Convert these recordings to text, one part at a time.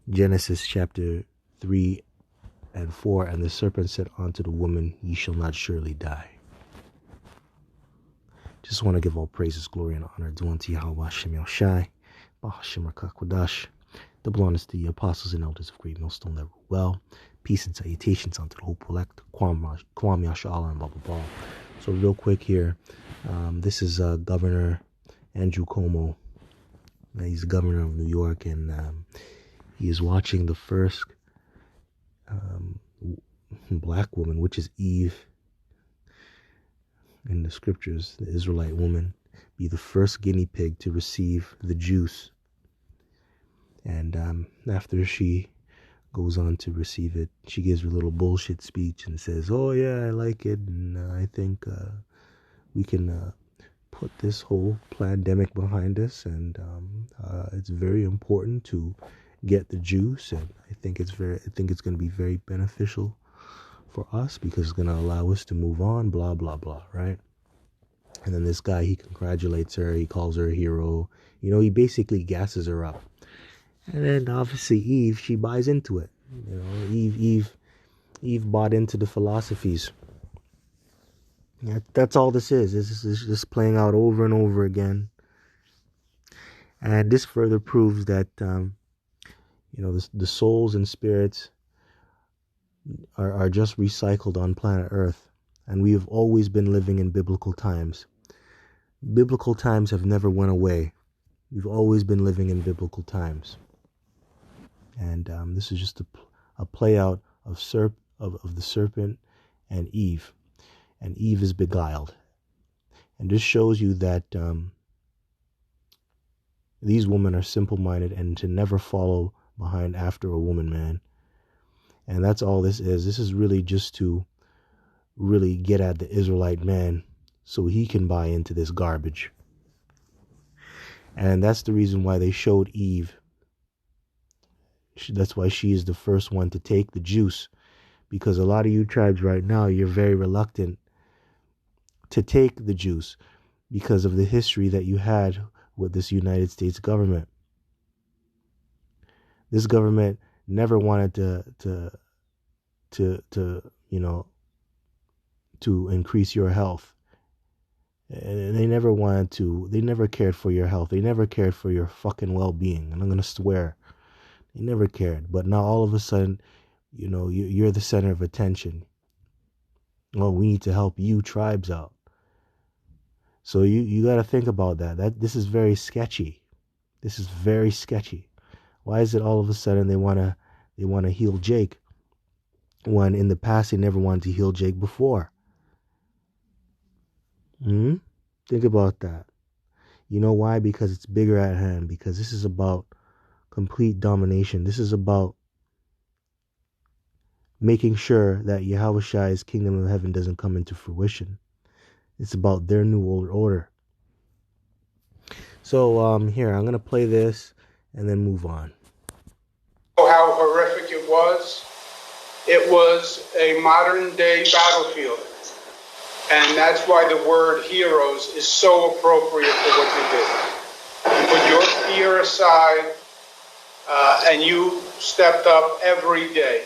Genesis chapter 3 and 4, and the serpent said unto the woman, ye shall not surely die. Just want to give all praises, glory, and honor due unto Yahweh Hashem Yahushai, Bahashem Rakakwadash, the belongs to the apostles and elders of Great Millstone that rule well. Peace and salutations unto the hopeful elect, Kwam Yashala, and blah blah blah. So real quick here, this is Governor Andrew Cuomo. He's the governor of New York, and he is watching the first black woman, which is Eve in the scriptures, the Israelite woman, be the first guinea pig to receive the juice. And after she goes on to receive it, she gives her little bullshit speech and says, oh yeah, I like it, and I think we can put this whole pandemic behind us, and it's very important to get the juice, and I think it's going to be very beneficial for us because it's going to allow us to move on, blah blah blah, right? And then this guy, he congratulates her, he calls her a hero, he basically gasses her up. And then obviously Eve, she buys into it. Eve bought into the philosophies. Yeah, that's all this is. This is just playing out over and over again. And this further proves that the souls and spirits are just recycled on planet Earth. And we have always been living in biblical times. Biblical times have never went away. We've always been living in biblical times. And this is just a play out of the serpent and Eve. And Eve is beguiled. And this shows you that these women are simple-minded and to never follow behind after a woman, man. And that's all this is. This is really just to really get at the Israelite man so he can buy into this garbage. And that's the reason why they showed Eve. That's why she is the first one to take the juice. Because a lot of you tribes right now, you're very reluctant to take the juice because of the history that you had with this United States government. This government never wanted to increase your health. And they never cared for your health. They never cared for your fucking well-being. And I'm going to swear. They never cared. But now all of a sudden, you're the center of attention. Oh, we need to help you tribes out. So you got to think about that. This is very sketchy. This is very sketchy. Why is it all of a sudden they want to heal Jake when in the past they never wanted to heal Jake before? Think about that. You know why? Because it's bigger at hand. Because this is about complete domination. This is about making sure that Yahushai's kingdom of heaven doesn't come into fruition. It's about their new world order. So here, I'm going to play this and then move on. How horrific it was. It was a modern day battlefield. And that's why the word heroes is so appropriate for what you did. You put your fear aside and you stepped up every day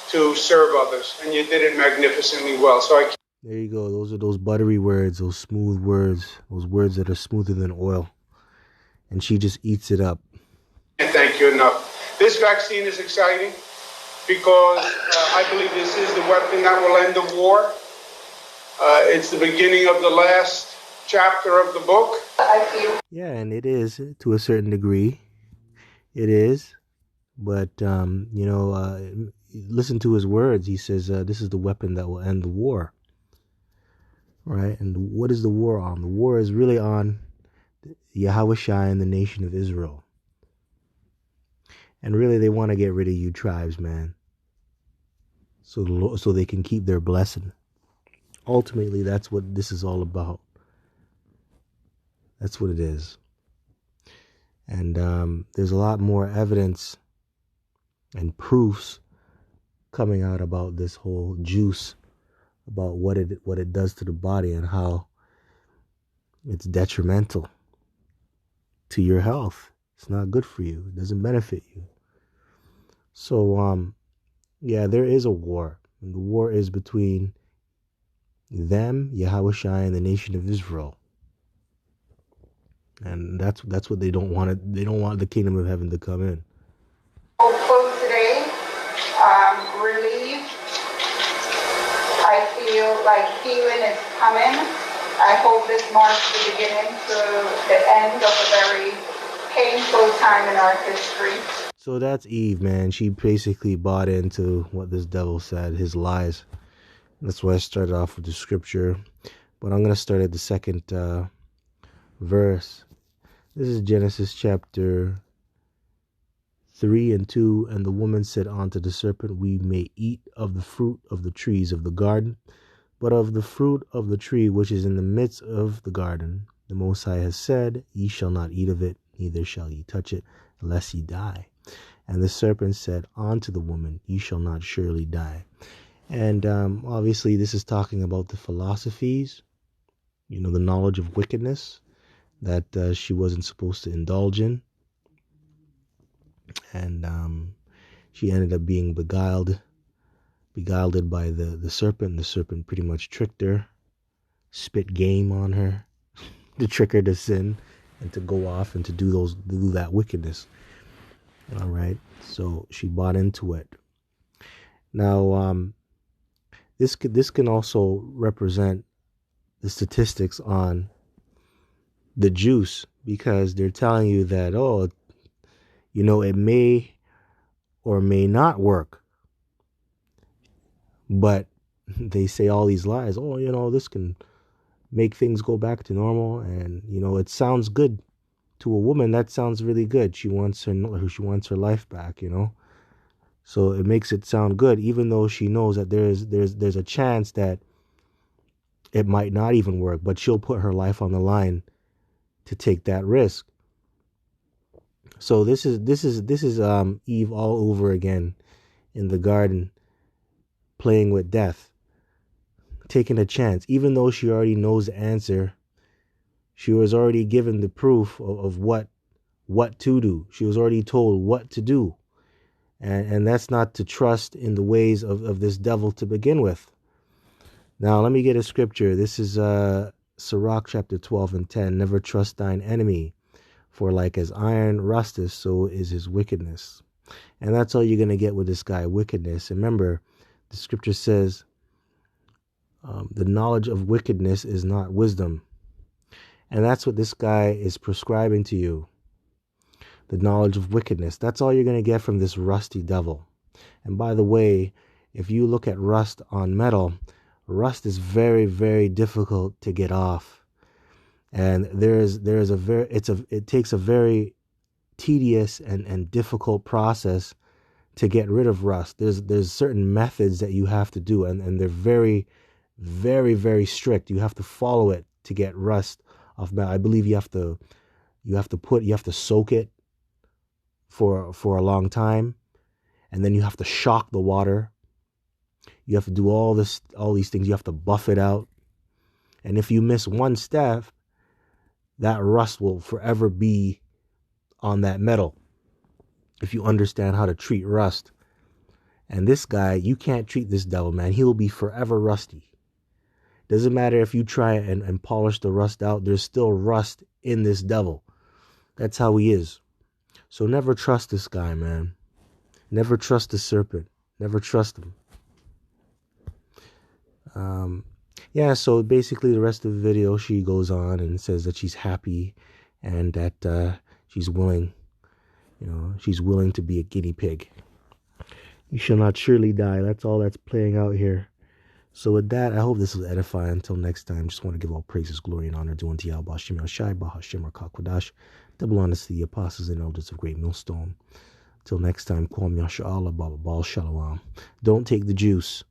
to serve others. And you did it magnificently well. So there you go. Those are those buttery words, those smooth words, those words that are smoother than oil. And she just eats it up. And thank you enough. This vaccine is exciting because I believe this is the weapon that will end the war. It's the beginning of the last chapter of the book. Yeah, and it is to a certain degree. It is. But, listen to his words. He says, this is the weapon that will end the war. Right? And what is the war on? The war is really on Yahushai and the nation of Israel. And really, they want to get rid of you tribes, man. So they can keep their blessing. Ultimately, that's what this is all about. That's what it is. And there's a lot more evidence and proofs coming out about this whole juice, about what it does to the body and how it's detrimental to your health. It's not good for you. It doesn't benefit you. So, yeah, there is a war. And the war is between them, Yahushua, and the nation of Israel. And that's what they don't want. They don't want the kingdom of heaven to come in. Hopeful today, relieved. I feel like healing is coming. I hope this marks the beginning to the end of a very painful time in our history. So that's Eve, man. She basically bought into what this devil said, his lies. That's why I started off with the scripture. But I'm going to start at the second verse. This is Genesis chapter 3 and 2. And the woman said unto the serpent, we may eat of the fruit of the trees of the garden, but of the fruit of the tree which is in the midst of the garden, the Most High has said, ye shall not eat of it, neither shall ye touch it, lest ye die. And the serpent said unto the woman, ye shall not surely die. And obviously this is talking about the philosophies, the knowledge of wickedness that she wasn't supposed to indulge in. And she ended up being beguiled by the serpent. The serpent pretty much tricked her, spit game on her, to trick her to sin and to go off and to do that wickedness. All right, so she bought into it. Now, this can also represent the statistics on the juice, because they're telling you that, it may or may not work, but they say all these lies. This can make things go back to normal, and it sounds good to a woman. That sounds really good. She wants her life back. So it makes it sound good, even though she knows that there's a chance that it might not even work, but she'll put her life on the line to take that risk. So this is Eve all over again in the garden, playing with death, taking a chance, even though she already knows the answer. She was already given the proof of what to do. She was already told what to do. And that's not to trust in the ways of this devil to begin with. Now, let me get a scripture. This is Sirach chapter 12 and 10. Never trust thine enemy, for like as iron rusteth, so is his wickedness. And that's all you're going to get with this guy, wickedness. And remember, the scripture says, the knowledge of wickedness is not wisdom. And that's what this guy is prescribing to you. The knowledge of wickedness. That's all you're going to get from this rusty devil. And by the way, if you look at rust on metal, rust is very, very difficult to get off. And it takes a very tedious and difficult process to get rid of rust. There's certain methods that you have to do, and they're very, very, very strict. You have to follow it to get rust off metal. I believe you have to soak it for a long time, and then you have to shock the water. You have to do all these things. You have to buff it out. And if you miss one step, that rust will forever be on that metal, if you understand how to treat rust. And this guy, you can't treat this devil, man. He will be forever rusty. Doesn't matter if you try and polish the rust out, there's still rust in this devil. That's how he is. So never trust this guy, man. Never trust the serpent. Never trust him. So basically the rest of the video, she goes on and says that she's happy and that she's willing to be a guinea pig. You shall not surely die. That's all that's playing out here. So with that, I hope this was edifying. Until next time, just want to give all praises, glory, and honor due unto Yahweh Shem Shai Bahashem Kakwadash, double honors to the apostles and elders of Great Millstone. Till next time, Kwam Yasha Allah Baba Bal Shalom. Don't take the juice.